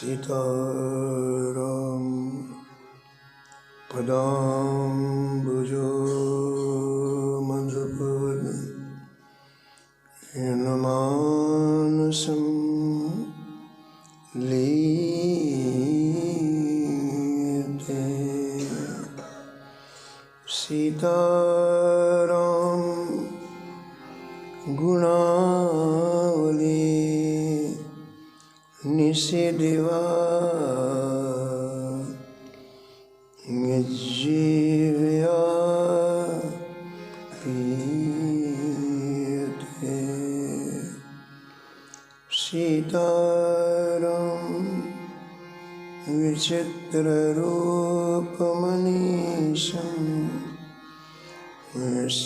सीताराम पदाम्बुजो मधुपर मानसं लीयते। सीताराम गुणावली निषिदिवा जीव्या पीयते। सीताराम विचित्ररूपमनीशं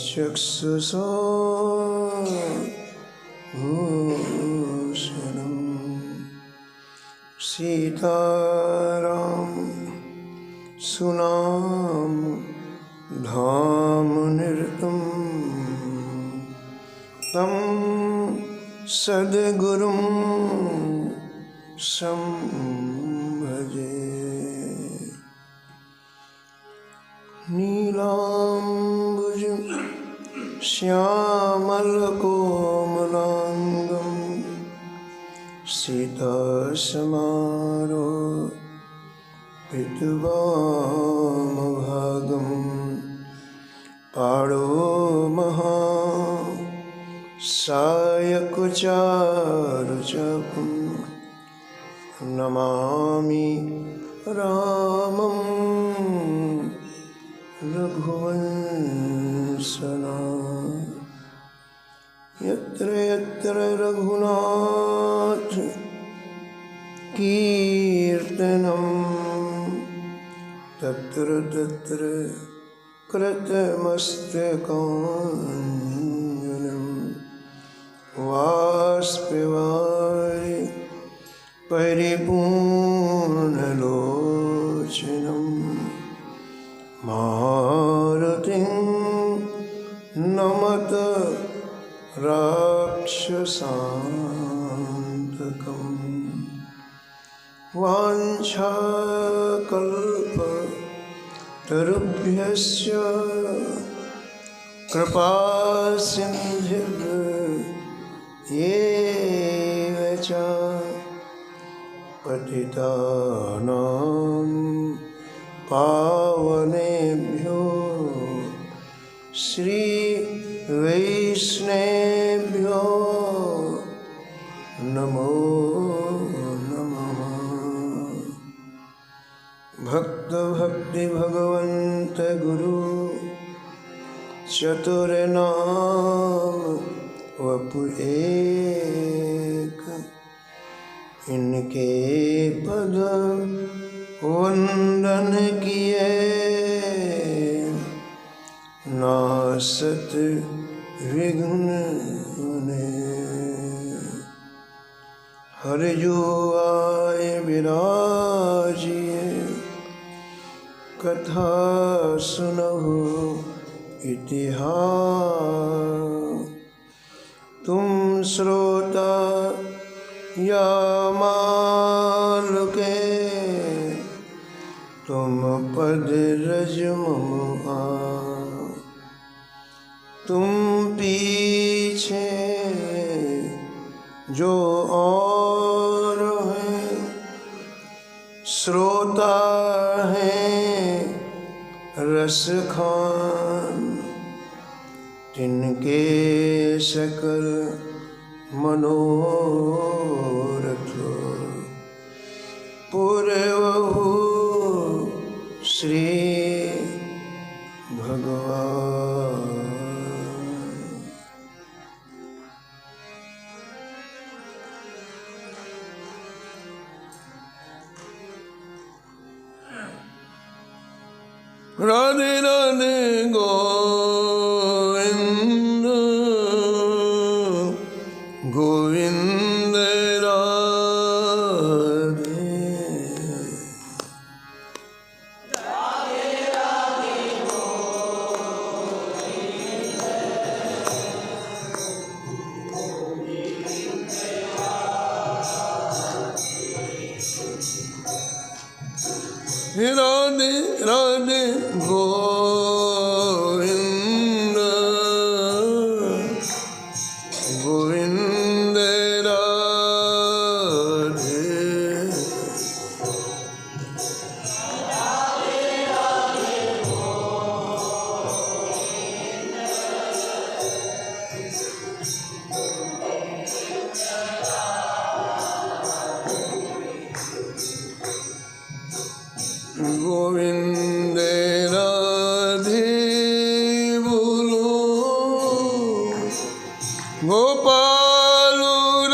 चक्षुषा भूषणम्। सीताराम सुनाम धाम निरतम तम सद्गुरुं संभजे। नीलाम्बुज श्यामलकोमलांगं सीतासमारोपितवामभागं पाणो महा सायकचारुचापं नमामि रामं रघुवंशनाथं। यत्र यत्र रघुनाथ कीर्तनं तत्र तत्र कृतमस्तकाञ्जलिं बाष्पवारि परिपूर्णलोचनं मारुतिं नमत राक्षसान्तकम्। वाञ्छाकल्पतरुभ्यश्च कृपासिन्धुभ्येव च पतितानां पावनेभ्यो श्रीवैष्णवेभ्यो नमो नमः। भक्त भक्ति भगवंत गुरु चतुर्नाम वपु एक। इनके पद वंदन किए नासत विघ्न मुने। हरि जो आए विराजिए कथा सुनहु इतिहास। तुम श्रोता या मालुके तुम पद रज मम आ। तुम पीछे जो और हैं श्रोता हैं रस खान। तिनके सकल मनोरथ पूर्वहु श्री भगवान। राधे राधे गोविंद गोविंद राधे। राधे राधे गोविंद राधे राधे गोविंद गोविंद राधे गोविंद राधे बोलो गोपाल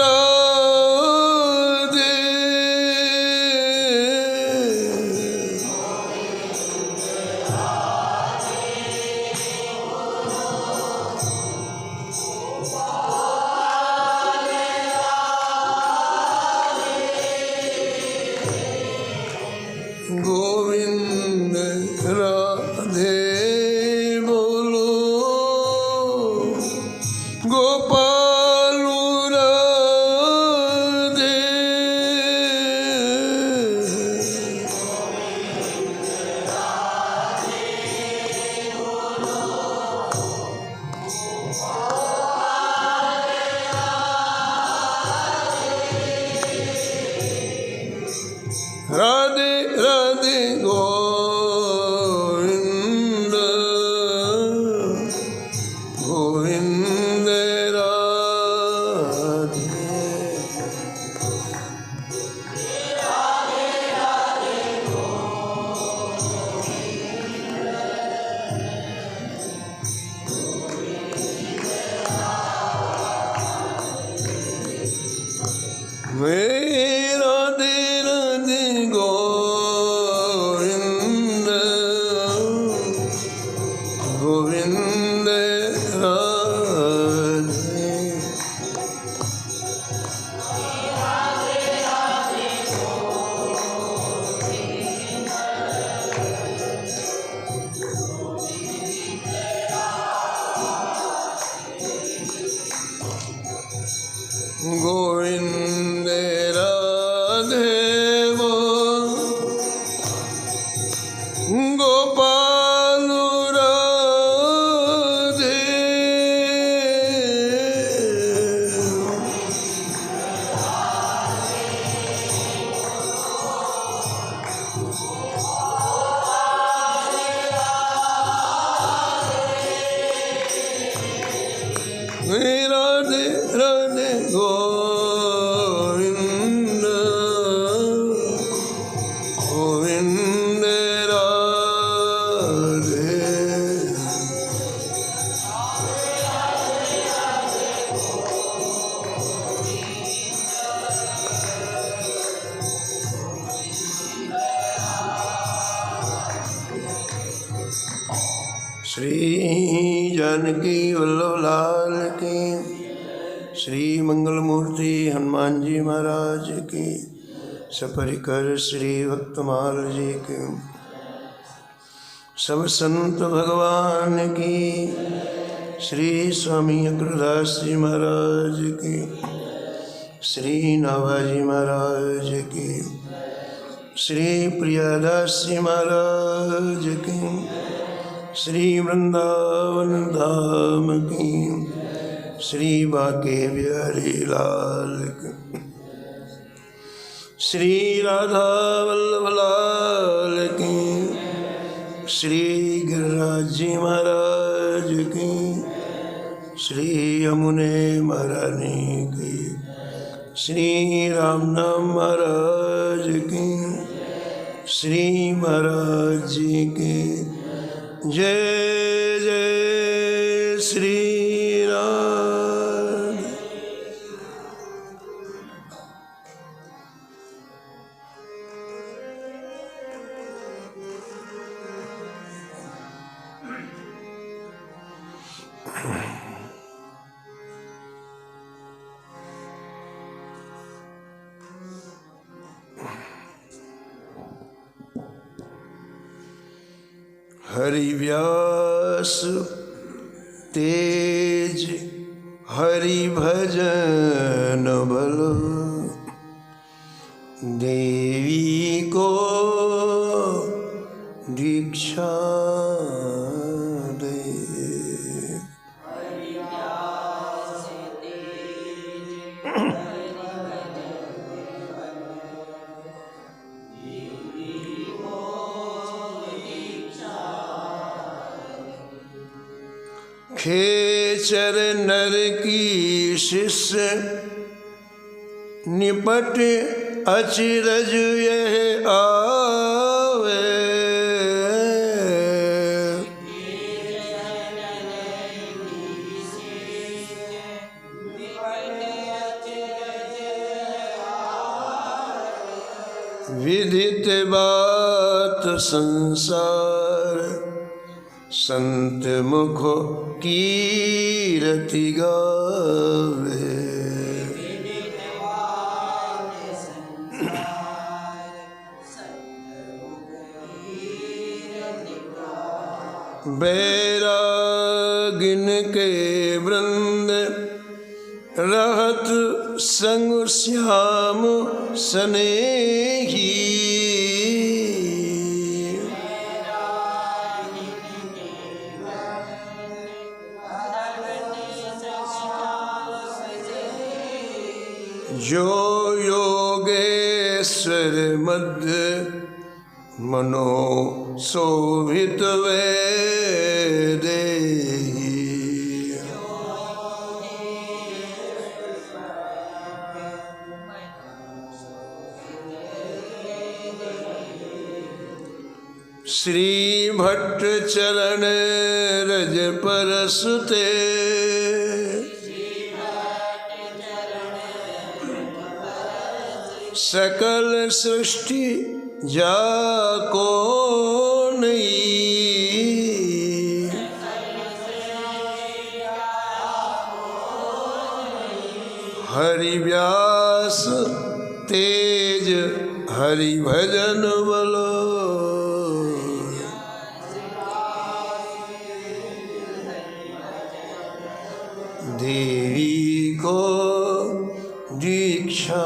राधे गोविंद राधे बोलो गोपाल राधे राधे राधे गोविंद गोविंद राधे राधे राधे गोविंद गोविंद राधे गोविंद राधे गोपाल राधे राधे राधे गोविंद गोविंद राधे श्री जानकी वल्लभ लाल की श्री मंगल मूर्ति हनुमान जी महाराज की सपरिकर श्री भक्तमाल जी की सब संत भगवान की श्री स्वामी अग्रदास जी महाराज की श्री नाभाजी महाराज की श्री प्रियादास जी महाराज की श्री वृंदावन धाम की श्री बाके बिहारी लाल की श्री राधा वल्लभ लाल की श्री गिरिराज जी महाराज की श्री यमुने महारानी की श्री रामनाम महाराज की श्री महाराज जी की जय जय श्री राम। हरि व्यास तेज हरि भजन बल देवी को दीक्षा दे। खेचर नर की शिष्य निपट अचिरज यह आवे। विदित बात संसार संत मुख कीरति गावे। बैरागिन के वृंद रहत संग श्याम स्नेही। जो योगेश्वर मध्य मनो शोभित देहि। श्री भट्ट चरण रज परसुते सकल सृष्टि जाको नहीं। हरि व्यास तेज हरि भजन बलो। देवी को दीक्षा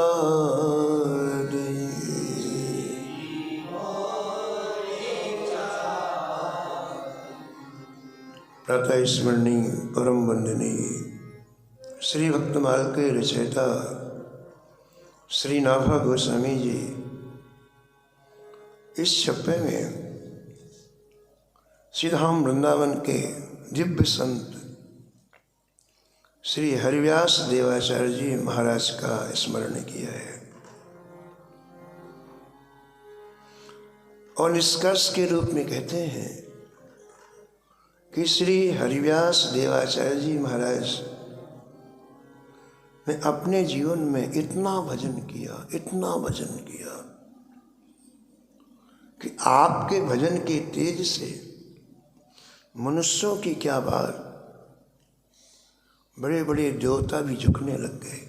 प्रातः स्मरणीय परम वंदनीय श्री भक्तमाल के रचयिता श्री नाभा गोस्वामी जी इस छप्पे में श्रीधाम वृंदावन के दिव्य संत श्री हरिव्यास देवाचार्य जी महाराज का स्मरण किया है और निष्कर्ष के रूप में कहते हैं कि श्री हरिव्यास देवाचार्य जी महाराज ने अपने जीवन में इतना भजन किया कि आपके भजन के तेज से मनुष्यों की क्या बात, बड़े बड़े देवता भी झुकने लग गए।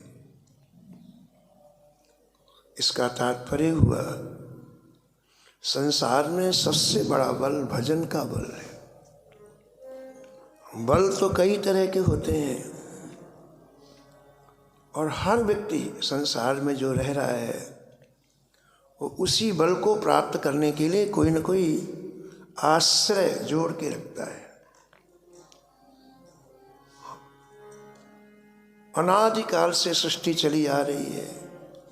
इसका तात्पर्य हुआ संसार में सबसे बड़ा बल भजन का बल है। बल तो कई तरह के होते हैं और हर व्यक्ति संसार में जो रह रहा है वो उसी बल को प्राप्त करने के लिए कोई न कोई आश्रय जोड़ के रखता है। अनादिकाल से सृष्टि चली आ रही है,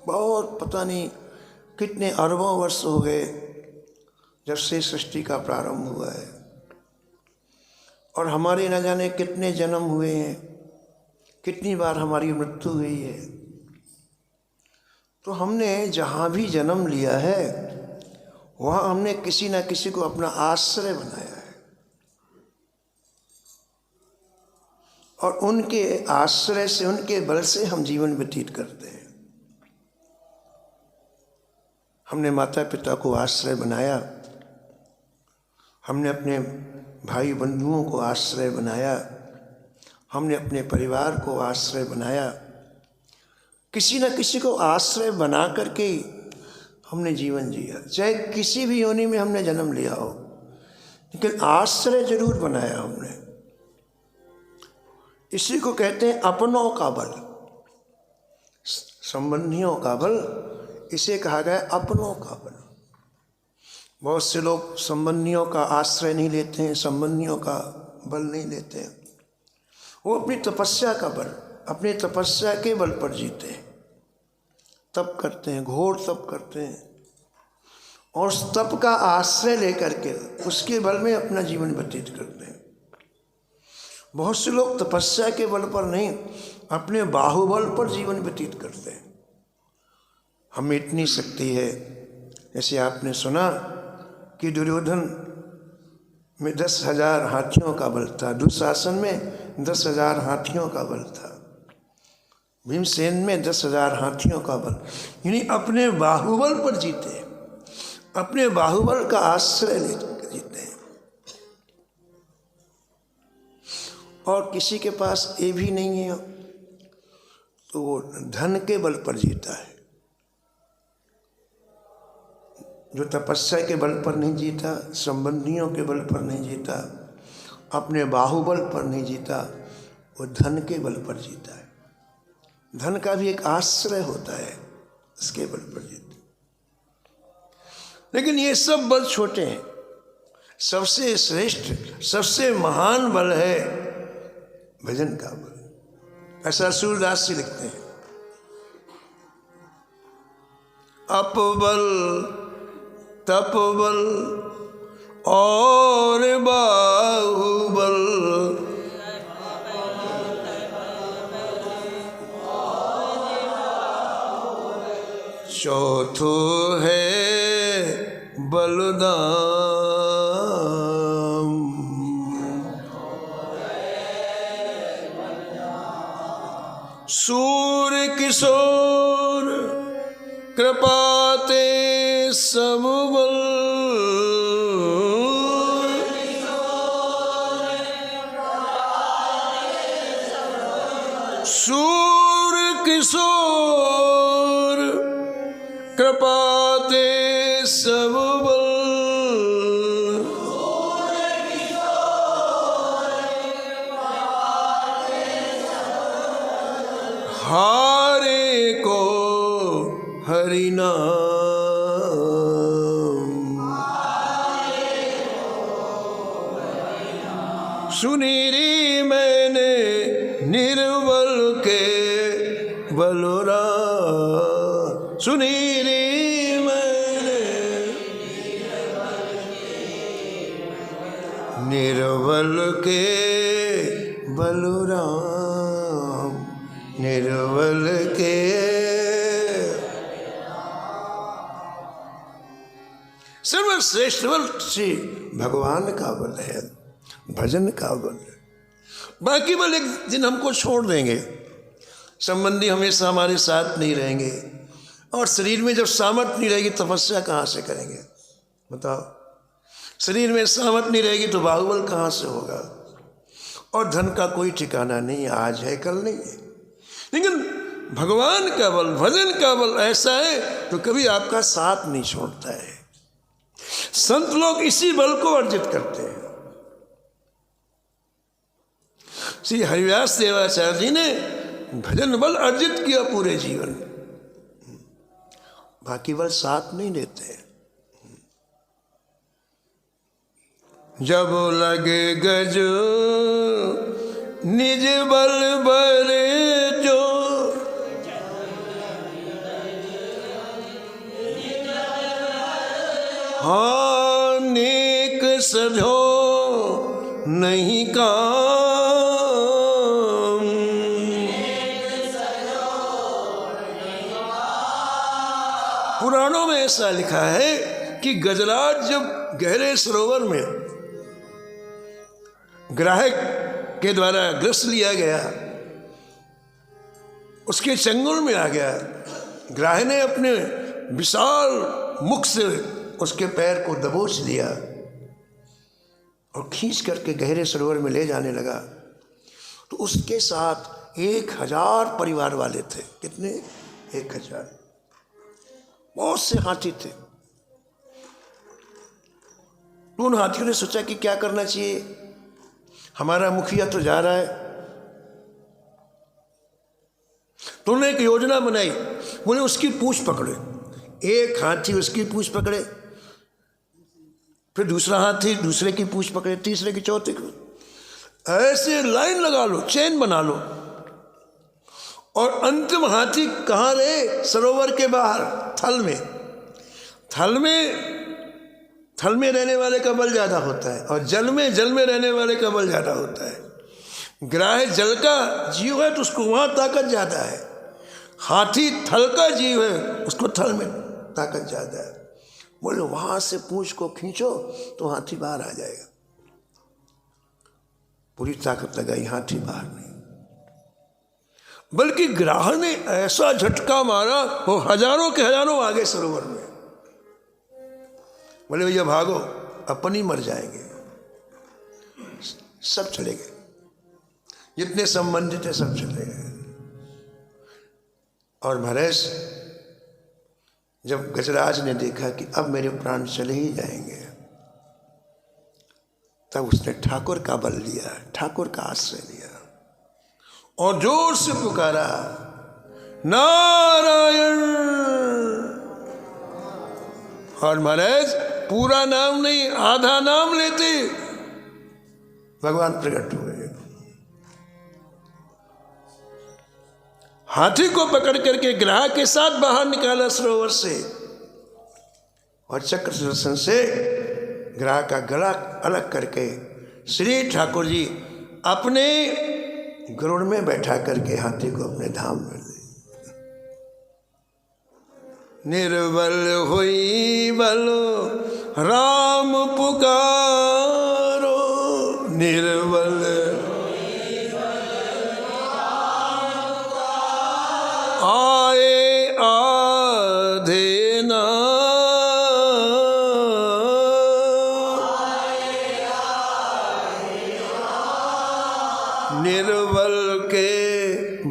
बहुत पता नहीं कितने अरबों वर्ष हो गए जब से सृष्टि का प्रारंभ हुआ है और हमारे न जाने कितने जन्म हुए हैं, कितनी बार हमारी मृत्यु हुई है। तो हमने जहाँ भी जन्म लिया है वहाँ हमने किसी न किसी को अपना आश्रय बनाया है और उनके आश्रय से, उनके बल से हम जीवन व्यतीत करते हैं। हमने माता पिता को आश्रय बनाया, हमने अपने भाई बंधुओं को आश्रय बनाया, हमने अपने परिवार को आश्रय बनाया। किसी न किसी को आश्रय बना करके ही हमने जीवन जिया, चाहे किसी भी योनि में हमने जन्म लिया हो, लेकिन आश्रय जरूर बनाया हमने। इसी को कहते हैं अपनों का बल, संबंधियों का बल, इसे कहा गया अपनों का बल। बहुत से लोग संबंधियों का आश्रय नहीं लेते हैं, संबंधियों का बल नहीं लेते हैं। वो अपनी तपस्या का बल, अपनी तपस्या के बल पर जीते हैं, तप करते हैं, घोर तप करते हैं, और उस तप का आश्रय लेकर के उसके बल में अपना जीवन व्यतीत करते हैं। बहुत से लोग तपस्या के बल पर नहीं, अपने बाहुबल पर जीवन व्यतीत करते हैं। हमें इतनी शक्ति है, जैसे आपने सुना कि दुर्योधन में 10,000 हाथियों का बल था, दुशासन में 10,000 हाथियों का बल था, भीमसेन में 10,000 हाथियों का बल, यानी अपने बाहुबल पर जीते, अपने बाहुबल का आश्रय लेकर जीते हैं। और किसी के पास ये भी नहीं है तो वो धन के बल पर जीता है। जो तपस्या के बल पर नहीं जीता, संबंधियों के बल पर नहीं जीता, अपने बाहुबल पर नहीं जीता, वो धन के बल पर जीता है। धन का भी एक आश्रय होता है, उसके बल पर जीता। लेकिन ये सब बल छोटे हैं। सबसे श्रेष्ठ, सबसे महान बल है भजन का बल। ऐसा सूरदास जी लिखते हैं, अपबल तपबल और बाहुबल, चौथो है बलदाम। सूर किशोर कृपाते सब बल, सूर किशोर कृपाते सब बल, हारे को हरि नाम, सुनीरी मैंने निर्बल के बलरा, सुनीरी मैंने निर्बल के बलराम, निर्बल के। सर्वश्रेष्ठ बल श्री भगवान का बल है, भजन का बल। बाकी बल एक दिन हमको छोड़ देंगे, संबंधी हमेशा हमारे साथ नहीं रहेंगे, और शरीर में जब सामर्थ्य नहीं रहेगी तपस्या कहाँ से करेंगे बताओ। शरीर में सामर्थ्य नहीं रहेगी तो बाहुबल कहाँ से होगा। और धन का कोई ठिकाना नहीं, आज है कल नहीं है। लेकिन भगवान का बल, भजन का बल ऐसा है तो कभी आपका साथ नहीं छोड़ता है। संत लोग इसी बल को अर्जित करते हैं। श्री हरिव्यास देवाचार्य जी ने भजन बल अर्जित किया पूरे जीवन, बाकी बल साथ नहीं देते। जब लगे गज निज बल बरे जो, हाँ नेक सधो नहीं काम, पुराणों में ऐसा लिखा है कि गजराज जब गहरे सरोवर में ग्राहक के द्वारा ग्रस लिया गया, उसके चंगुल में आ गया, ग्राह ने अपने विशाल मुख से उसके पैर को दबोच लिया और खींच करके गहरे सरोवर में ले जाने लगा। तो उसके साथ 1000 परिवार वाले थे। कितने? 1000। बहुत से हाथी थे। तो उन हाथियों ने सोचा कि क्या करना चाहिए, हमारा मुखिया तो जा रहा है। तो उन्होंने एक योजना बनाई। बोले उसकी पूंछ पकड़े, एक हाथी उसकी पूंछ पकड़े, फिर दूसरा हाथी दूसरे की पूंछ पकड़े, तीसरे की, चौथे की, ऐसे लाइन लगा लो, चेन बना लो। और अंतिम हाथी कहाँ रहे? सरोवर के बाहर, थल में। थल में रहने वाले का बल ज्यादा होता है, और जल में रहने वाले का बल ज्यादा होता है। ग्राह जल का जीव है तो उसको वहां ताकत ज्यादा है। हाथी थल का जीव है, उसको थल में ताकत ज्यादा है। बोले वहां से पूंछ को खींचो तो हाथी बाहर आ जाएगा। पूरी ताकत लगाई, हाथी बाहर नहीं, बल्कि ग्राह ने ऐसा झटका मारा, वो हजारों के हजारों आगे सरोवर में। बोले भैया भागो, अपन ही मर जाएंगे। सब चले गए, जितने संबंधित है सब चले गए। और महाराज जब गजराज ने देखा कि अब मेरे प्राण चले ही जाएंगे, तब उसने ठाकुर का बल लिया, ठाकुर का आश्रय लिया और जोर से पुकारा, नारायण। और महाराज पूरा नाम नहीं, आधा नाम लेते भगवान प्रकट हुए। हाथी को पकड़ करके ग्राह के साथ बाहर निकाला सरोवर से, और चक्र सुदर्शन से ग्राह का गला अलग करके श्री ठाकुर जी अपने गरुड़ में बैठा करके हाथी को अपने धाम में ले। निर्बल हुई बलो राम पुकारो, निर्बल आए आधे ना, निर्बल के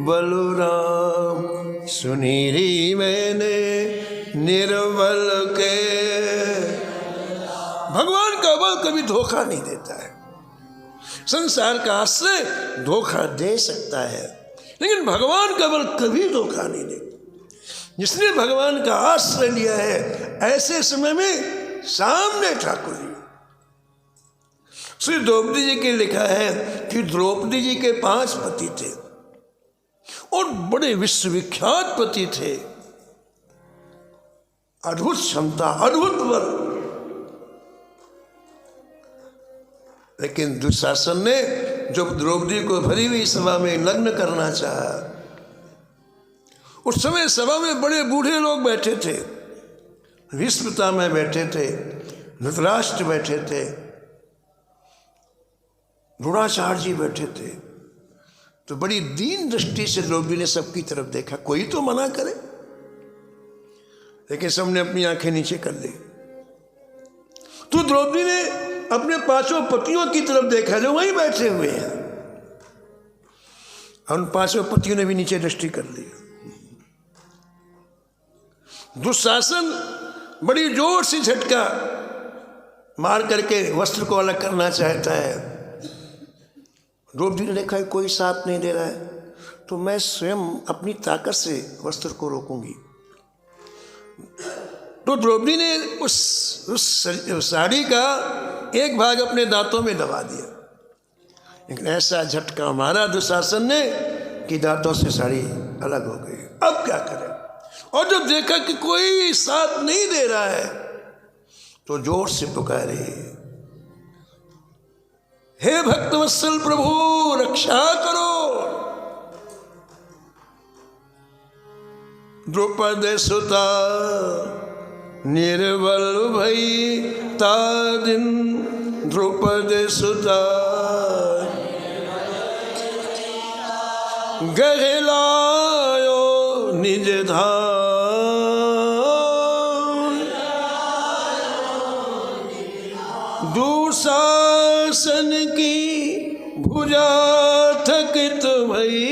बलराम सुनीरी मैंने, निर्बल के। भगवान का बल कभी धोखा नहीं देता है। संसार का आश्रय धोखा दे सकता है, लेकिन भगवान का बल कभी धोखा नहीं देता। जिसने भगवान का आश्रय लिया है, ऐसे समय में सामने ठाकुर जी। श्री द्रौपदी जी के लिखा है कि द्रौपदी जी के 5 पति थे और बड़े विश्वविख्यात पति थे, अद्भुत क्षमता, अद्भुत बल। लेकिन दुशासन ने जब द्रौपदी को भरी हुई सभा में नग्न करना चाहा, उस समय सभा में बड़े बूढ़े लोग बैठे थे, भीष्म पितामह बैठे थे, धृतराष्ट्र बैठे थे, द्रोणाचार्य जी बैठे थे। तो बड़ी दीन दृष्टि से द्रौपदी ने सबकी तरफ देखा, कोई तो मना करे, लेकिन सबने अपनी आंखें नीचे कर ली। तो द्रौपदी ने अपने 5 पतियों की तरफ देखा जो वहीं बैठे हुए हैं, उन 5 पतियों ने भी नीचे दृष्टि कर ली। दुशासन बड़ी जोर से झटका मार करके वस्त्र को अलग करना चाहता है। द्रौपदी ने देखा कोई साथ नहीं दे रहा है, तो मैं स्वयं अपनी ताकत से वस्त्र को रोकूंगी। तो द्रौपदी ने उस साड़ी का एक भाग अपने दांतों में दबा दिया, लेकिन ऐसा झटका मारा दुशासन ने कि दांतों से साड़ी अलग हो गई। अब क्या करें? और जब देखा कि कोई साथ नहीं दे रहा है, तो जोर से पुकारे, हे भक्तवत्सल प्रभु रक्षा करो। द्रौपदी सुता निर्बल भई तादिन, द्रौपदी सुता गहलायो निज धाम, दुशासन की भुजा थकित भई,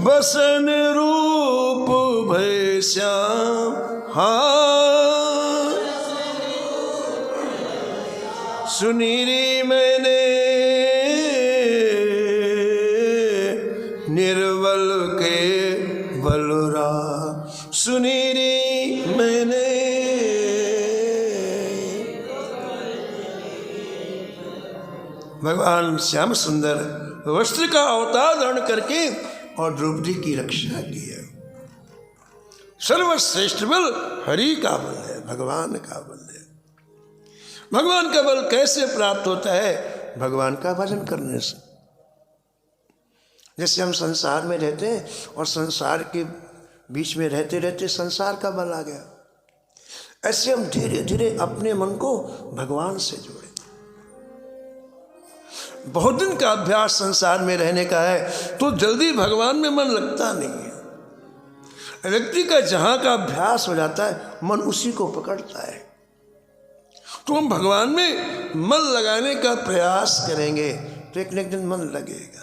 बसन रूप भय श्याम, हाँ सुनीरी मैंने निर्बल के बलराम। भगवान श्याम सुंदर वस्त्र का अवतार धारण करके और द्रौपदी की रक्षा की है। सर्वश्रेष्ठ बल हरि का बल है, भगवान का बल है। भगवान का बल कैसे प्राप्त होता है? भगवान का भजन करने से। जैसे हम संसार में रहते हैं और संसार के बीच में रहते रहते संसार का बल आ गया, ऐसे हम धीरे धीरे अपने मन को भगवान से जोड़े। बहुत दिन का अभ्यास संसार में रहने का है तो जल्दी भगवान में मन लगता नहीं है। व्यक्ति का जहाँ का अभ्यास हो जाता है मन उसी को पकड़ता है। तो हम भगवान में मन लगाने का प्रयास करेंगे तो एक न एक दिन मन लगेगा।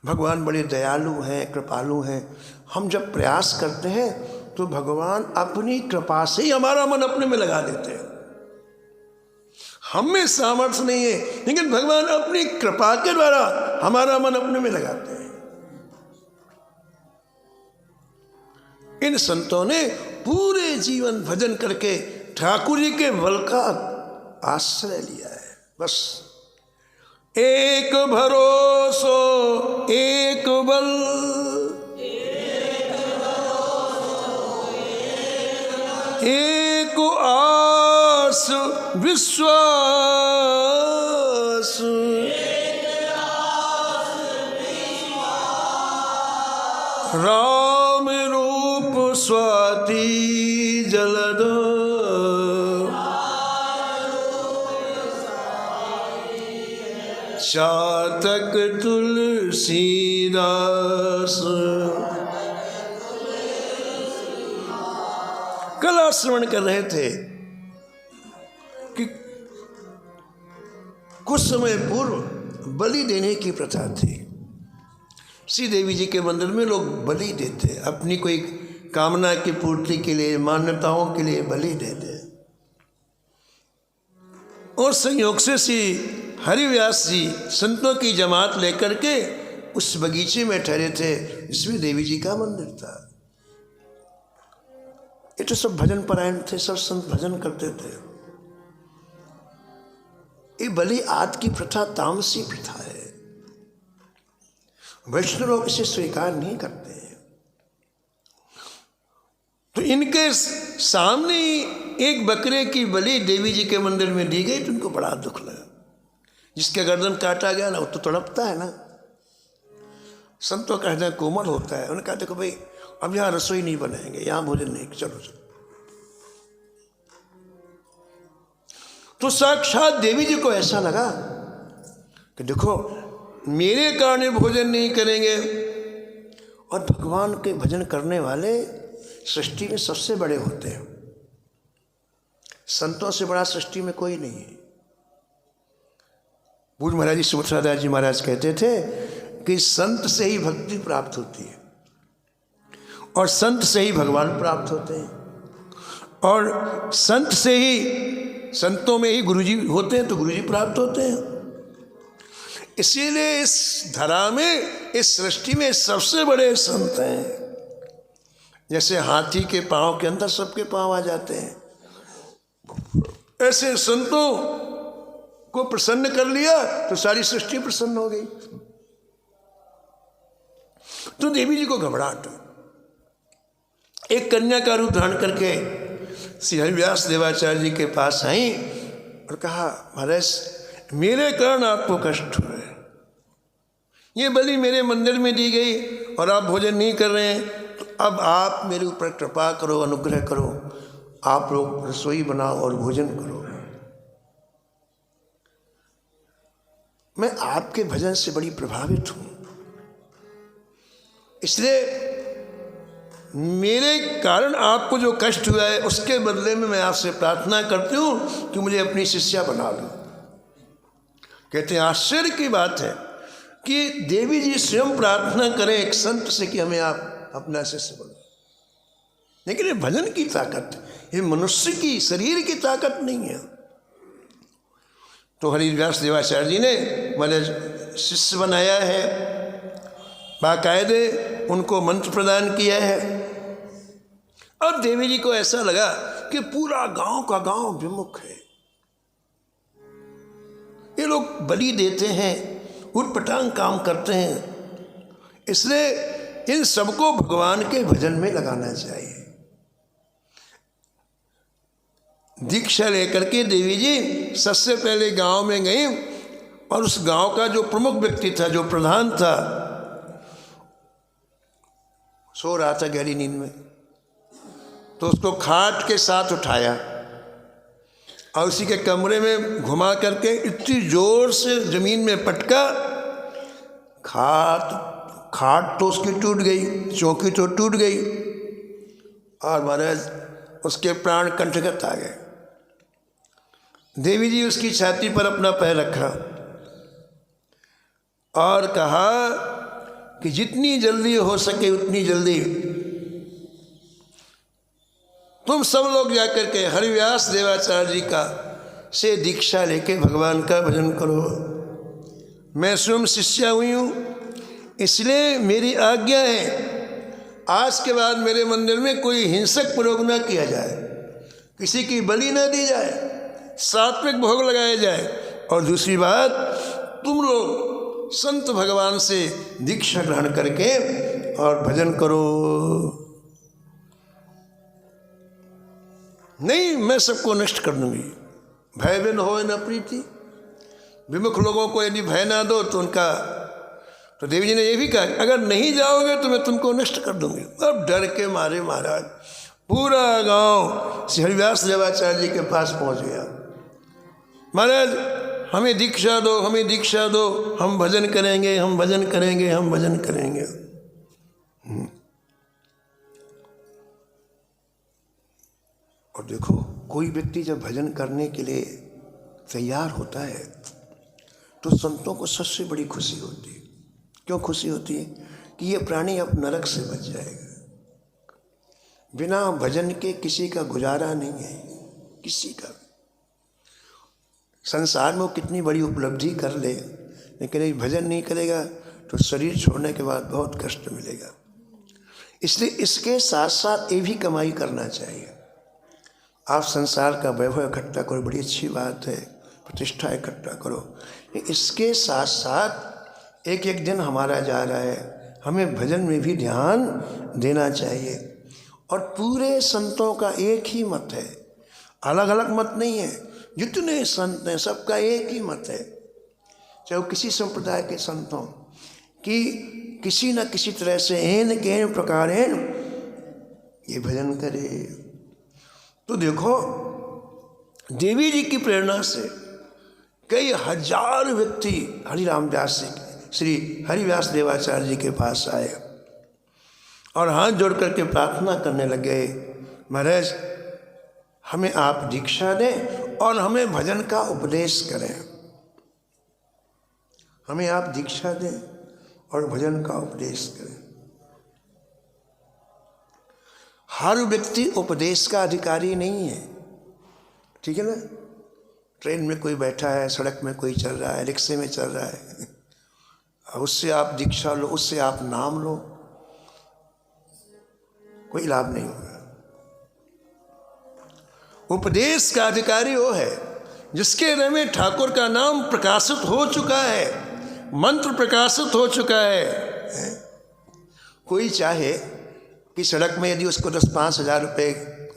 भगवान बड़े दयालु हैं, कृपालु हैं। हम जब प्रयास करते हैं तो भगवान अपनी कृपा से ही हमारा मन अपने में लगा देते हैं। हम में सामर्थ्य नहीं है, लेकिन भगवान अपनी कृपा के द्वारा हमारा मन अपने में लगाते हैं। इन संतों ने पूरे जीवन भजन करके ठाकुर जी के बल का आश्रय लिया है। बस एक भरोसो एक बल, एक आस विश्वास, राम रूप स्वाति जलद, चातक तुलसीदास। कल आप श्रवण कर रहे थे कि कुछ समय पूर्व बलि देने की प्रथा थी। श्री देवी जी के मंदिर में लोग बलि देते, अपनी कोई कामना की पूर्ति के लिए, मान्यताओं के लिए बलि देते। और संयोग से श्री हरिव्यास जी संतों की जमात लेकर के उस बगीचे में ठहरे थे जिसमें देवी जी का मंदिर था। ये तो सब भजन परायण थे, सब संत भजन करते थे। ये बलि आदि की प्रथा तामसी प्रथा है। वैष्णव लोग इसे स्वीकार नहीं करते हैं। तो इनके सामने एक बकरे की बलि देवी जी के मंदिर में दी गई तो उनको बड़ा दुख लगा। जिसके गर्दन काटा गया ना वो तो तड़पता है ना। संतों का हृदय कोमल होता है। उन्होंने कहा देखो भाई अब यहाँ रसोई नहीं बनाएंगे, यहाँ भोजन नहीं, चलो चलो। तो साक्षात देवी जी को ऐसा लगा कि देखो मेरे कारण भोजन नहीं करेंगे। और भगवान के भजन करने वाले सृष्टि में सबसे बड़े होते हैं। संतों से बड़ा सृष्टि में कोई नहीं है। पूज्य महाराज जी सुभद्रा दास जी महाराज कहते थे कि संत से ही भक्ति प्राप्त होती है और संत से ही भगवान प्राप्त होते हैं और संत से ही, संतों में ही गुरुजी होते हैं तो गुरुजी प्राप्त होते हैं। इसीलिए इस धरा में, इस सृष्टि में सबसे बड़े संत हैं। जैसे हाथी के पांव के अंदर सबके पांव आ जाते हैं, ऐसे संतों को प्रसन्न कर लिया तो सारी सृष्टि प्रसन्न हो गई। तो देवी जी को घबराहट, एक कन्या का रूप धारण करके श्री हरिव्यास देवाचार्य जी के पास आई और कहा महाराज मेरे कारण आपको कष्ट हुआ है। ये बलि मेरे मंदिर में दी गई और आप भोजन नहीं कर रहे हैं, तो अब आप मेरे ऊपर कृपा करो, अनुग्रह करो, आप लोग रसोई बनाओ और भोजन करो। मैं आपके भजन से बड़ी प्रभावित हूँ, इसलिए मेरे कारण आपको जो कष्ट हुआ है उसके बदले में मैं आपसे प्रार्थना करती हूँ कि मुझे अपनी शिष्या बना लो। कहते हैं आश्चर्य की बात है कि देवी जी स्वयं प्रार्थना करें एक संत से कि हमें आप अपना शिष्य बनो। लेकिन ये भजन की ताकत, ये मनुष्य की शरीर की ताकत नहीं है। तो हरिव्यास देवाचार्य जी ने मैंने शिष्य बनाया है, बाकायदे उनको मंत्र प्रदान किया है। अब देवी जी को ऐसा लगा कि पूरा गांव का गांव विमुख है, बलि देते हैं, उटपटांग काम करते हैं। इसलिए इन सबको भगवान के भजन में लगाना चाहिए। दीक्षा लेकर के देवी जी सबसे पहले गांव में गई और उस गांव का जो प्रमुख व्यक्ति था, जो प्रधान था, सो रहा था गहरी नींद में, तो उसको खाट के साथ उठाया और उसी के कमरे में घुमा करके इतनी जोर से जमीन में पटका, खाट तो उसकी टूट गई, चौकी तो टूट गई और महाराज उसके प्राण कंठगत आ गए। देवी जी उसकी छाती पर अपना पैर रखा और कहा कि जितनी जल्दी हो सके उतनी जल्दी तुम सब लोग जाकर के हरिव्यास देवाचार्य जी का से दीक्षा लेके भगवान का भजन करो। मैं स्वयं शिष्या हुई हूँ, इसलिए मेरी आज्ञा है आज के बाद मेरे मंदिर में कोई हिंसक प्रयोग न किया जाए, किसी की बलि न दी जाए, सात्विक भोग लगाया जाए। और दूसरी बात, तुम लोग संत भगवान से दीक्षा ग्रहण करके और भजन करो। नहीं, मैं सबको नष्ट कर दूंगी। भय बिन हो न प्रीति, विमुख लोगों को यदि भय ना दो तो उनका, तो देवी जी ने यह भी कहा अगर नहीं जाओगे तो मैं तुमको नष्ट कर दूंगी। अब डर के मारे महाराज पूरा गांव श्री हरिव्यास देवाचार्य जी के पास पहुंच गया। महाराज हमें दीक्षा दो, हमें दीक्षा दो, हम भजन करेंगे, हम भजन करेंगे, हम भजन करेंगे। और देखो, कोई व्यक्ति जब भजन करने के लिए तैयार होता है तो संतों को सबसे बड़ी खुशी होती है। क्यों खुशी होती है? कि ये प्राणी अब नरक से बच जाएगा। बिना भजन के किसी का गुजारा नहीं है, किसी का। संसार में वो कितनी बड़ी उपलब्धि कर ले, लेकिन यदि भजन नहीं करेगा तो शरीर छोड़ने के बाद बहुत कष्ट मिलेगा। इसलिए इसके साथ साथ ये भी कमाई करना चाहिए। आप संसार का वैभव इकट्ठा करो, बड़ी अच्छी बात है, प्रतिष्ठा इकट्ठा करो। इसके साथ साथ एक एक दिन हमारा जा रहा है, हमें भजन में भी ध्यान देना चाहिए। और पूरे संतों का एक ही मत है, अलग अलग मत नहीं है। जितने संत हैं सबका एक ही मत है, चाहे वो किसी संप्रदाय के संत हों, कि किसी न किसी तरह से एन के प्रकार ये भजन करे। तो देखो, देवी जी की प्रेरणा से कई हजार व्यक्ति हरिराम व्यास जी, श्री हरिव्यास देवाचार्य जी के पास आए और हाथ जोड़ करके प्रार्थना करने लगे, महाराज हमें आप दीक्षा दें और हमें भजन का उपदेश करें। हमें आप दीक्षा दें और भजन का उपदेश करें। हर व्यक्ति उपदेश का अधिकारी नहीं है, ठीक है ना। ट्रेन में कोई बैठा है, सड़क में कोई चल रहा है, रिक्शे में चल रहा है, उससे आप दीक्षा लो, उससे आप नाम लो, कोई लाभ नहीं होगा। उपदेश का अधिकारी वो है जिसके हृदय में ठाकुर का नाम प्रकाशित हो चुका है, मंत्र प्रकाशित हो चुका है। कोई चाहे कि सड़क में यदि उसको 10-5 हज़ार रुपये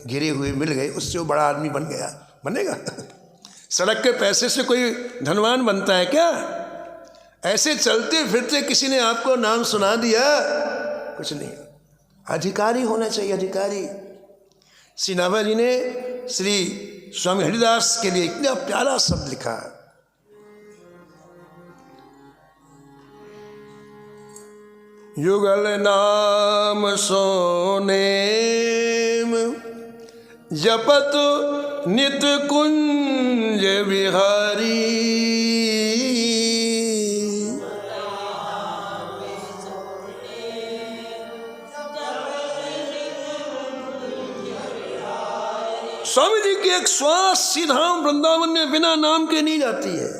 गिरे हुए मिल गए, उससे वो बड़ा आदमी बन गया, बनेगा? सड़क के पैसे से कोई धनवान बनता है क्या? ऐसे चलते फिरते किसी ने आपको नाम सुना दिया, कुछ नहीं। अधिकारी होना चाहिए, अधिकारी। श्री नाभा जी ने श्री स्वामी हरिदास के लिए इतना प्यारा शब्द लिखा, युगल नाम सोनेम जपत नित कुंज बिहारी, स्वामी जी की एक श्वास सीधाम वृंदावन में बिना नाम के नहीं जाती है।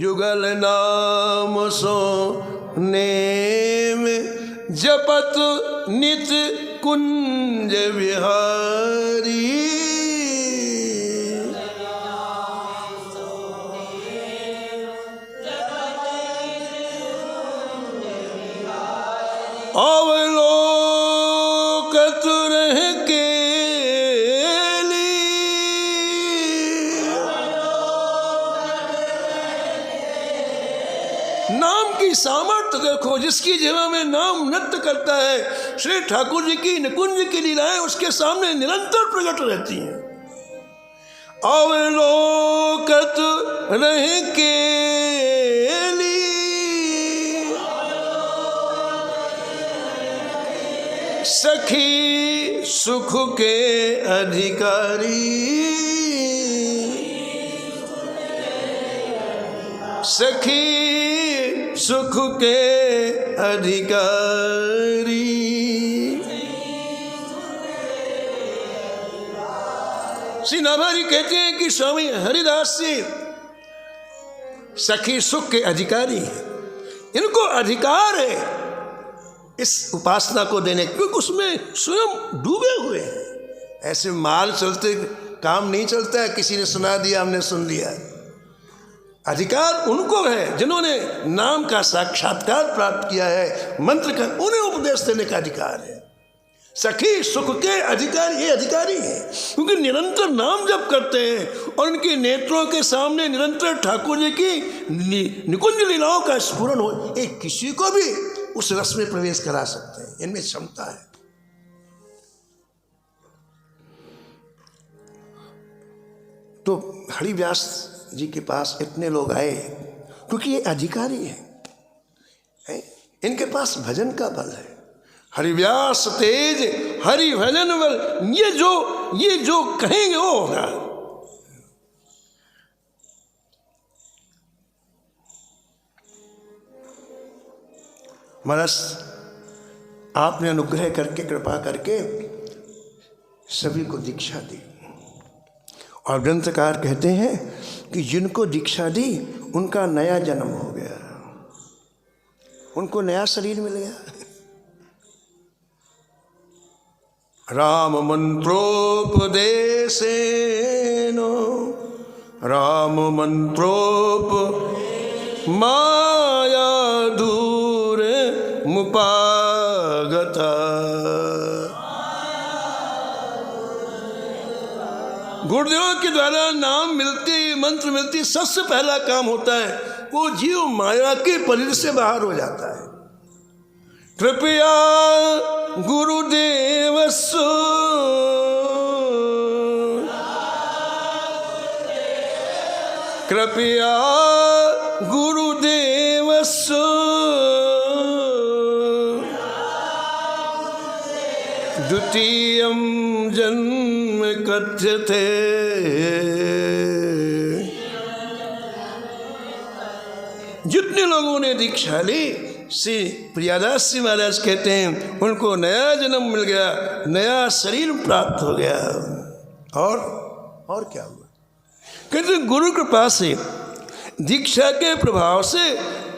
युगल नाम सो नेम जपत नित कुंज बिहारी, अवलोकत रह के नाम की सामर्थ्य देखो, जिसकी जीवा में नाम नृत्य करता है। श्री ठाकुर जी की निकुंज की लीलाएं उसके सामने निरंतर प्रकट रहती हैं। अवलोकत रह के सखी सुख के अधिकारी, सखी सुख के अधिकारी। श्री नाभारी कहते हैं कि स्वामी हरिदास जी सखी सुख के अधिकारी हैं। इनको अधिकार है इस उपासना को देने, क्योंकि उसमें स्वयं डूबे हुए हैं। ऐसे माल चलते काम नहीं चलता है, किसी ने सुना दिया हमने सुन लिया। अधिकार उनको है जिन्होंने नाम का साक्षात्कार प्राप्त किया है, मंत्र का, उन्हें उपदेश देने का अधिकार है। सखी सुख के अधिकारी ये अधिकारी हैं, क्योंकि निरंतर नाम जप करते हैं और उनके नेत्रों के सामने निरंतर ठाकुर जी की निकुंज लीलाओं का स्फुरन हो। एक किसी को भी उस रस में प्रवेश करा सकते हैं, इनमें क्षमता है। तो हरिव्यास जी के पास इतने लोग आए क्योंकि ये अधिकारी हैं, इनके पास भजन का बल है। हरिव्यास तेज हरि भजन बल, ये जो कहेंगे वो होगा। महाराज आपने अनुग्रह करके कृपा करके सभी को दीक्षा दी, और ग्रंथकार कहते हैं कि जिनको दीक्षा दी उनका नया जन्म हो गया, उनको नया शरीर मिल गया। राम मंत्रोपदेशेनो राम मंत्रोप माया दूर मुपागता। गुरुदेव के द्वारा नाम मिलती, मंत्र मिलती, सबसे पहला काम होता है वो जीव माया के परिधि से बाहर हो जाता है। कृपया गुरुदेव कृपया गुरुदेव द्वितीयं जन्म कथ्यते। जितने लोगों ने दीक्षा ली, श्री प्रियादास जी महाराज कहते हैं उनको नया जन्म मिल गया, नया शरीर प्राप्त हो गया। और क्या हुआ? कहते गुरु कृपा से, दीक्षा के प्रभाव से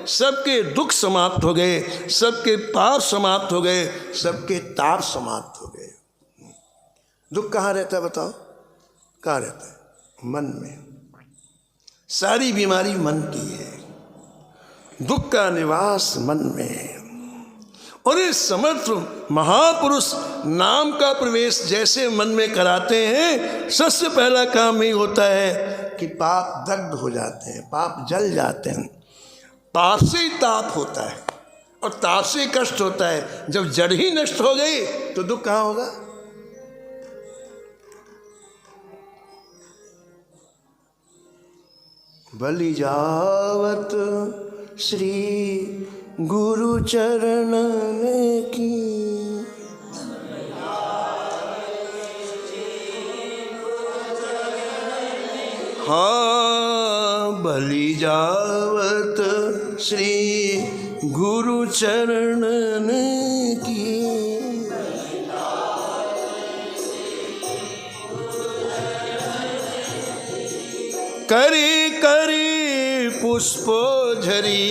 सबके दुख समाप्त हो गए, सबके पाप समाप्त हो गए, सबके ताप समाप्त हो गए। दुख कहाँ रहता है बताओ? कहाँ रहता है? मन में। सारी बीमारी मन की है, दुख का निवास मन में। और इस समर्थ महापुरुष नाम का प्रवेश जैसे मन में कराते हैं, सबसे पहला काम ही होता है कि पाप दग्ध हो जाते हैं, पाप जल जाते हैं। पाप से ही ताप होता है और ताप से ही कष्ट होता है। जब जड़ ही नष्ट हो गई तो दुख कहाँ होगा? बलि जावत श्री गुरु चरणन की, हाँ बलि जावत श्री गुरु चरणन की। करी करी पुष्प झरी,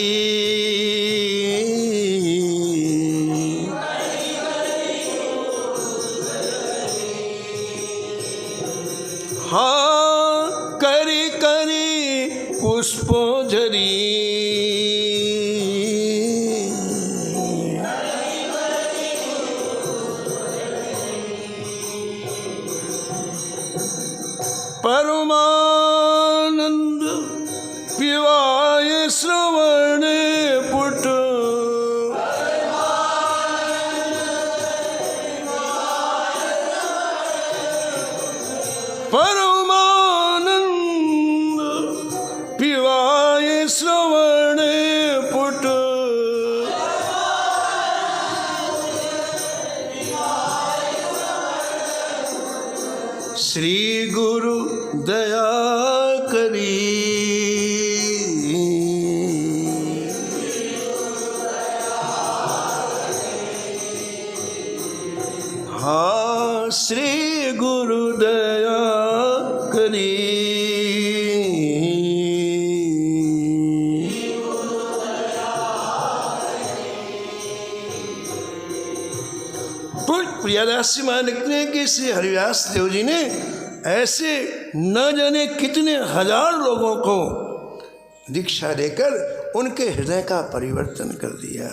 हाँ करी करी पुष्प झरी। श्रवण पुट श्री गुरु दया करी। हाँ श्री गुरु दया करी। प्रियादास जी महाराज लिखते हैं कि श्री हरिव्यास देव जी ने ऐसे न जाने कितने हजार लोगों को दीक्षा देकर उनके हृदय का परिवर्तन कर दिया।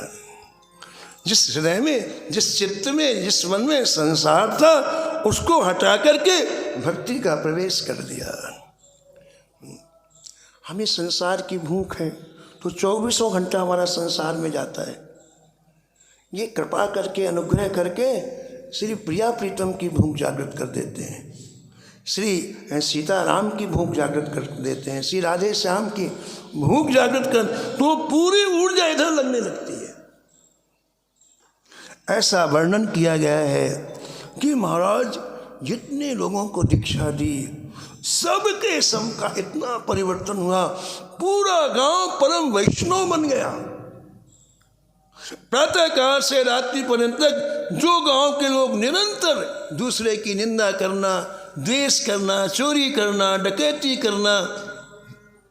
जिस हृदय में, जिस चित्त में, जिस मन में संसार था, उसको हटा करके भक्ति का प्रवेश कर दिया। हमें संसार की भूख है तो 24 घंटा हमारा संसार में जाता है। ये कृपा करके, अनुग्रह करके श्री प्रिया प्रीतम की भूख जागृत कर देते हैं, श्री सीताराम की भूख जागृत कर देते हैं, श्री राधे श्याम की भूख जागृत कर, तो पूरी ऊर्जा इधर लगने लगती है। ऐसा वर्णन किया गया है कि महाराज जितने लोगों को दीक्षा दी, सबके सबका इतना परिवर्तन हुआ, पूरा गांव परम वैष्णव बन गया। प्रातः काल से रात्रि पर्यंत तक जो गांव के लोग निरंतर दूसरे की निंदा करना, द्वेष करना, चोरी करना, डकैती करना,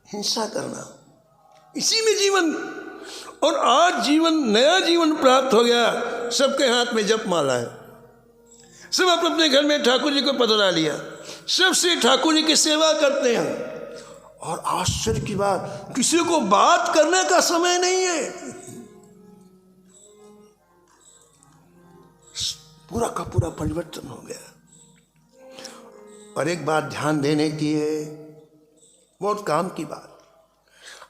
हिंसा करना, इसी में जीवन, और आज जीवन, नया जीवन प्राप्त हो गया। सबके हाथ में जप माला है, सब अपने अपने घर में ठाकुर जी को पधरा लिया, सबसे ठाकुर जी की सेवा करते हैं। और आश्चर्य की बात, किसी को बात करने का समय नहीं है। पूरा का पूरा परिवर्तन हो गया। और एक बात ध्यान देने की है, बहुत काम की बात,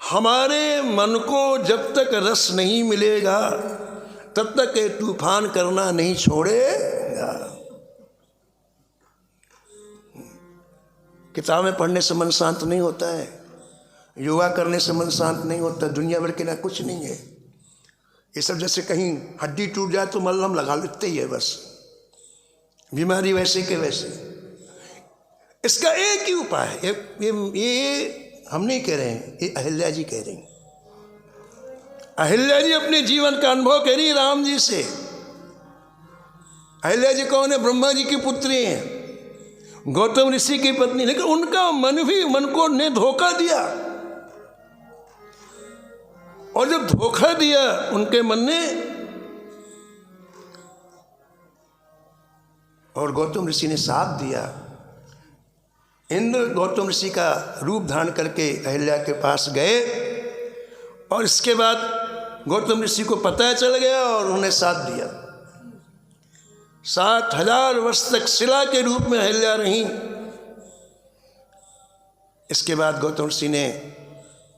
हमारे मन को जब तक रस नहीं मिलेगा तब तक ये तूफान करना नहीं छोड़ेगा। किताबें पढ़ने से मन शांत नहीं होता है, योगा करने से मन शांत नहीं होता, दुनिया भर के ना कुछ नहीं है। ये सब जैसे कहीं हड्डी टूट जाए तो मलहम लगा लेते ही है, बस बीमारी वैसे के वैसे। इसका एक ही उपाय है, ये हम नहीं कह रहे हैं, ये अहिल्या जी कह रही हैं। अहिल्या जी अपने जीवन का अनुभव कह रही राम जी से। अहिल्या जी कौन है? ब्रह्मा जी की पुत्री हैं, गौतम ऋषि की पत्नी। लेकिन उनका मन को ने धोखा दिया, और जब धोखा दिया उनके मन ने, और गौतम ऋषि ने साथ दिया। इंद्र गौतम ऋषि का रूप धारण करके अहिल्या के पास गए, और इसके बाद गौतम ऋषि को पता चल गया और उन्हें साथ दिया। 7000 वर्ष तक शिला के रूप में अहिल्या रही। इसके बाद गौतम ऋषि ने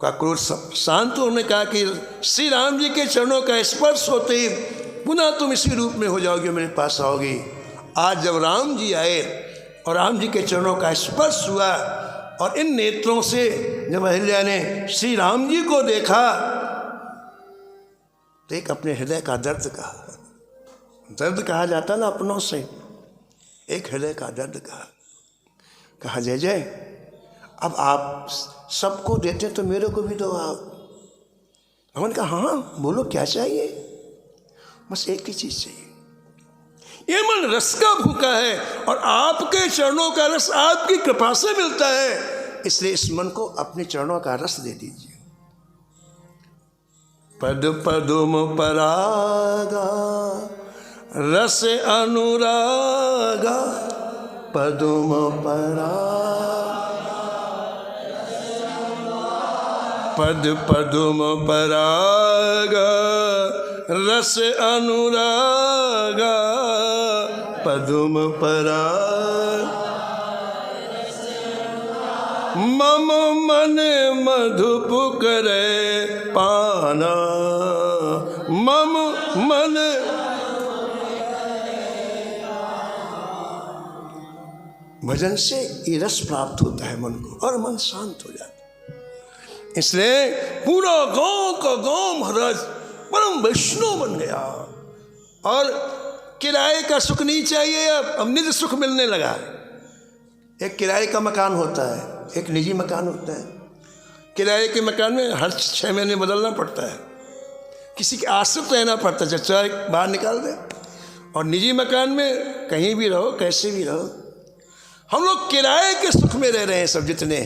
का क्रोध शांत, उन्होंने कहा कि श्री राम जी के चरणों का स्पर्श होते ही पुनः तुम इसी रूप में हो जाओगी, मेरे पास आओगी। आज जब राम जी आए और राम जी के चरणों का स्पर्श हुआ, और इन नेत्रों से जब अहिल्या ने श्री राम जी को देखा तो एक अपने हृदय का दर्द कहा। दर्द कहा जाता ना अपनों से, एक हृदय का दर्द कहा जय जय, अब आप सबको देते तो मेरे को भी दो आप। भगवान कहा हाँ बोलो क्या चाहिए? बस एक ही चीज चाहिए। ये मन रस का भूखा है, और आपके चरणों का रस आपकी कृपा से मिलता है, इसलिए इस मन को अपने चरणों का रस दे दीजिए। पद पदुम परागा रस अनुरागा, पदुम परागा, पद पदुम परागा रस अनुरागा, पदुम पराग मम मन मधुप करे पाना, मम मन। भजन से ये रस प्राप्त होता है मन को, और मन शांत हो जाता है। इसलिए पूरा गांव का गांव महाराज परम वैष्णव बन गया। और किराए का सुख नहीं चाहिए, अब निज सुख मिलने लगा। एक किराए का मकान होता है, एक निजी मकान होता है। किराए के मकान में हर 6 महीने बदलना पड़ता है, किसी के आश्रित रहना पड़ता है, चाहे बाहर निकाल दे। और निजी मकान में कहीं भी रहो, कैसे भी रहो। हम लोग किराए के सुख में रह रहे हैं सब जितने,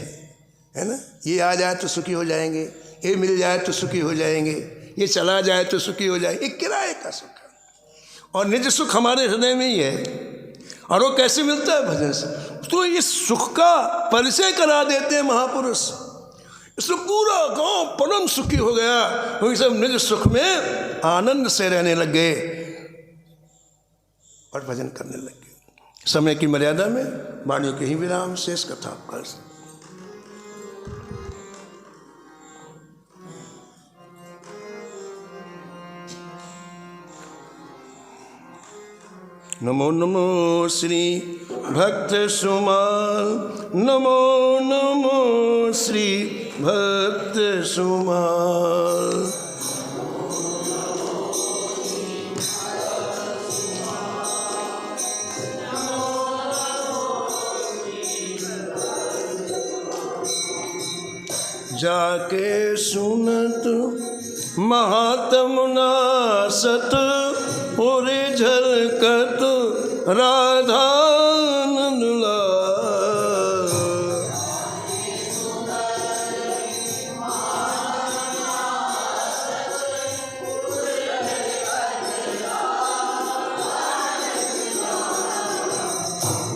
है ना। ये आ जाए तो सुखी हो जाएंगे, ये मिल जाए तो सुखी हो जाएंगे, ये चला जाए तो सुखी हो जाएंगे। ये किराए का सुख है। और निज सुख हमारे हृदय में ही है। और वो कैसे मिलता है? भजन से। तो इस सुख का परिचय करा देते हैं महापुरुष। इससे पूरा गांव परम सुखी हो गया, क्योंकि सब निज सुख में आनंद से रहने लग गए और भजन करने लग गए। समय की मर्यादा में वाणी के ही विराम, शेष कथा आपका। नमो नमो श्री भक्त सुमाल, नमो नमो श्री भक्त सुमाल। जाके सुनत महात्म नासत, और झलकत राधा नंदला।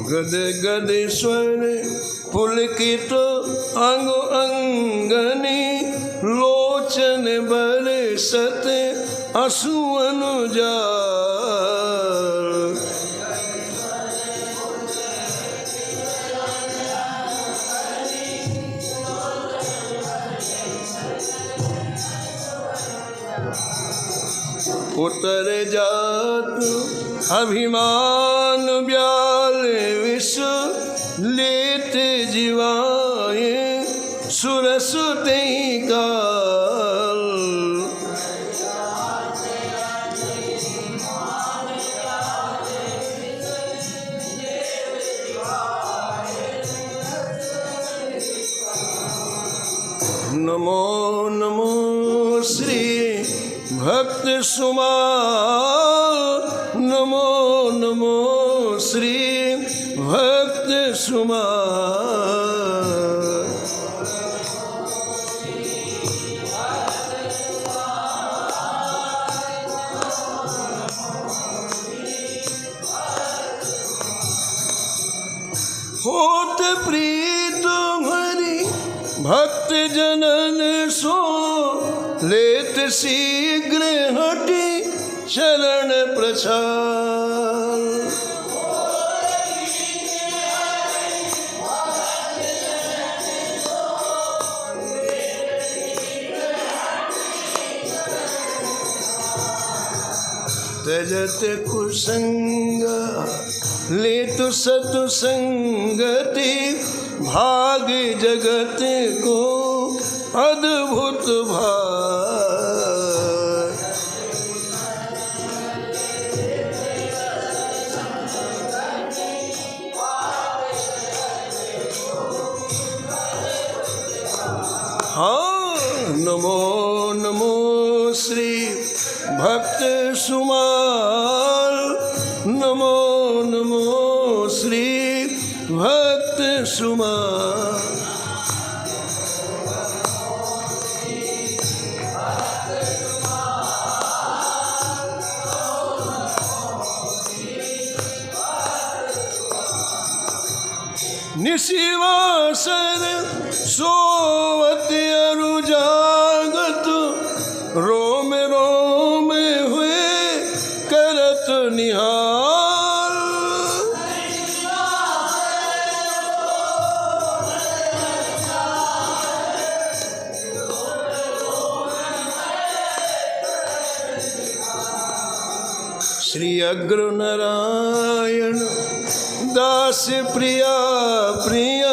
गद गद स्वर पुलकित अंग अंगनी, लोचन बरसत अश्रुअन जाल। उतर जात अभिमान ब्याल विष, लेत जीवाए सुरस तेहि काल। नमो नमो श्री भक्त सुमाल, नमो नमो श्री भक्त सुमाल। होत प्रीत हरि भक्त जनन सो, लेत शीघ्र हटि शरण प्रचार। तजत कुसंग लेत सतसंगति, भाग जगत को अद्भुत भाग। हाँ, नमो नमो श्री भक्त सुमाल, नमो नमो श्री भक्त सुमाल। निशिवासर सोवत अरु जागत, रोम रोम हुए करत निहाल। श्री अग्र नारायण दास प्रिया प्रिय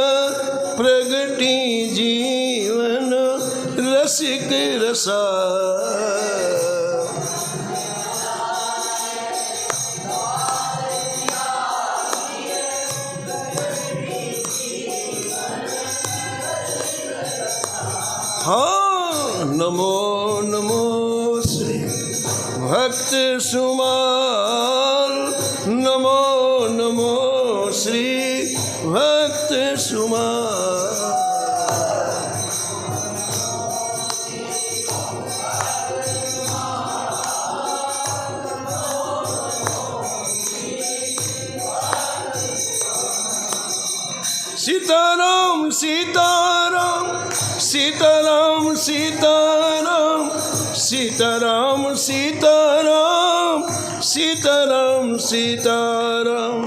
प्रगति जीवन, रसिक रसा। हाँ नमो नमो श्री भक्त सुमाल, नमो नमो श्री भक्त सुमाल। सीताराम सीताराम सीताराम सीताराम सीताराम सीताराम सीताराम सीताराम।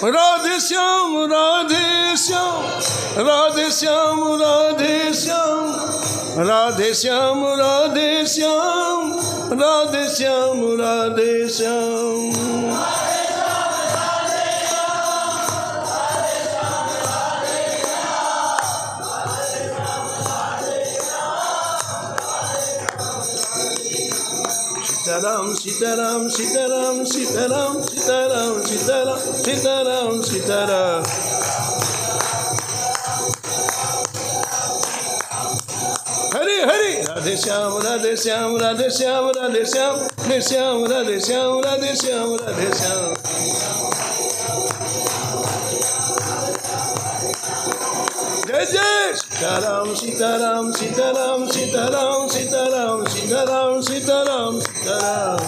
राधे श्याम राधे श्याम राधे श्याम राधे श्याम राधे श्याम राधे श्याम राधे श्याम राधे श्याम। सीताराम सीताराम सीताराम सीताराम सीताराम सीताराम सीताराम सीताराम। हरे हरे राधे श्याम राधे श्याम राधे श्याम राधे श्याम राधे श्याम राधे श्याम राधे श्याम राधे श्याम। जय जय सीताराम सीताराम सीताराम सीताराम सीताराम सीताराम सीताराम सीताराम।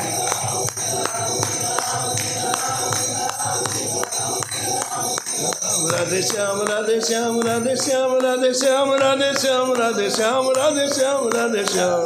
राधे श्याम राधे श्याम राधे श्याम राधे श्याम राधे श्याम राधे श्याम राधे श्याम राधे श्याम।